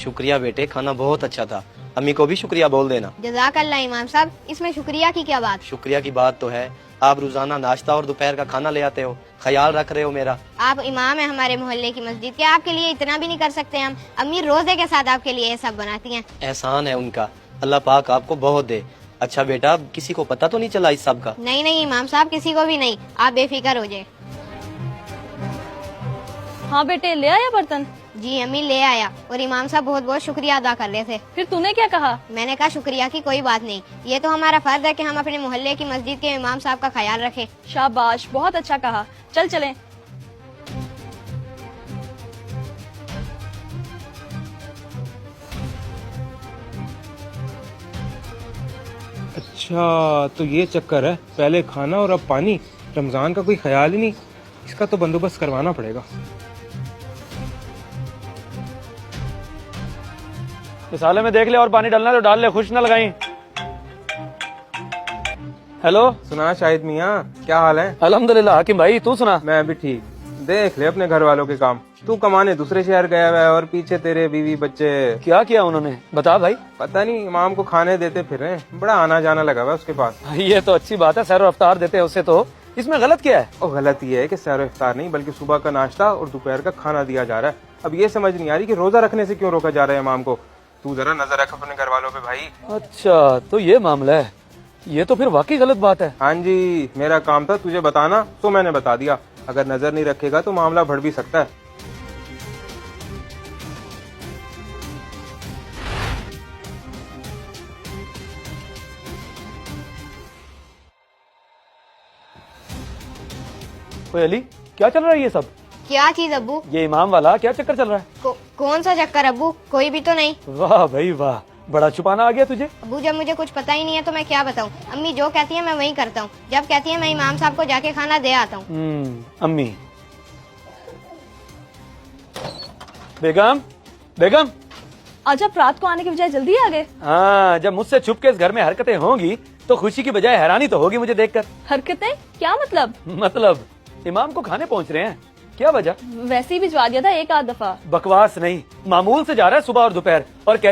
शुक्रिया बेटे, खाना बहुत अच्छा था। अम्मी को भी शुक्रिया बोल देना। जज़ाकल्लाह इमाम साहब, इसमें शुक्रिया की क्या बात। शुक्रिया की बात तो है, आप रोजाना नाश्ता और दोपहर का खाना ले आते हो, ख्याल रख रहे हो मेरा। आप इमाम है हमारे मोहल्ले की मस्जिद के, आपके लिए इतना भी नहीं कर सकते हम। अम्मी रोजे के साथ आपके लिए ये सब बनाती हैं। एहसान है उनका, अल्लाह पाक आपको बहुत दे। अच्छा बेटा, किसी को पता तो नहीं चला इस सब का? नहीं नहीं इमाम साहब, किसी को भी नहीं, आप बेफिक्र हो जाए। हाँ बेटे, ले आया बर्तन? जी अम्मी ले आया, और इमाम साहब बहुत बहुत शुक्रिया अदा कर रहे थे। फिर तूने क्या कहा? मैंने कहा शुक्रिया की कोई बात नहीं, ये तो हमारा फर्ज है कि हम अपने मोहल्ले की मस्जिद के इमाम साहब का ख्याल रखें। शाबाश, बहुत अच्छा कहा। चल चलें। अच्छा, तो ये चक्कर है, पहले खाना और अब पानी। रमजान का कोई ख्याल ही नहीं, इसका तो बंदोबस्त करवाना पड़ेगा। मिसाले में देख ले, और पानी डालना तो डाल ले, खुश ना लगाई। हेलो, सुना शाहिद मियाँ, क्या हाल है? अल्हम्दुलिल्लाह। हाकिम भाई तू सुना? मैं भी ठीक। देख ले अपने घर वालों के काम, तू कमाने दूसरे शहर गया हुआ है और पीछे तेरे बीवी बच्चे। क्या किया उन्होंने, बता भाई। पता नहीं, इमाम को खाने देते फिर रहे हैं, बड़ा आना जाना लगा हुआ है उसके पास। ये तो अच्छी बात है, सैर और अफ्तार देते हैं उससे, तो इसमें गलत क्या है? और गलत ये है कि सैर इफ्तार नहीं बल्कि सुबह का नाश्ता और दोपहर का खाना दिया जा रहा है। अब ये समझ नहीं आ रही कि रोजा रखने से क्यों रोका जा रहा है इमाम को। तू जरा नजर रख अपने घर वालों पे भाई। अच्छा, तो ये मामला है। ये तो फिर वाकई गलत बात है। हाँ जी, मेरा काम था तुझे बताना, तो मैंने बता दिया। अगर नजर नहीं रखेगा तो मामला बढ़ भी सकता है। ओए अली, क्या चल रहा है ये सब? क्या चीज अब्बू? ये इमाम वाला क्या चक्कर चल रहा है? कौन सा चक्कर अब्बू? कोई भी तो नहीं। वाह भाई वाह, बड़ा छुपाना आ गया तुझे। अब्बू जब मुझे कुछ पता ही नहीं है तो मैं क्या बताऊं। अम्मी जो कहती है मैं वही करता हूँ, जब कहती है मैं इमाम साहब को जाके खाना दे आता हूँ। अम्मी। बेगम, बेगम। आज आप रात को आने के बजाय जल्दी आ गए। हाँ, जब मुझसे छुप के इस घर में हरकतें होंगी तो खुशी की बजाय हैरानी तो होगी मुझे देखकर। हरकतें? क्या मतलब? मतलब इमाम को खाने पहुंच रहे हैं, क्या वजह? वैसे ही भिजवा दिया था एक आध दफा। बकवास नहीं, मामूल से जा रहा है सुबह और दोपहर, और कह रही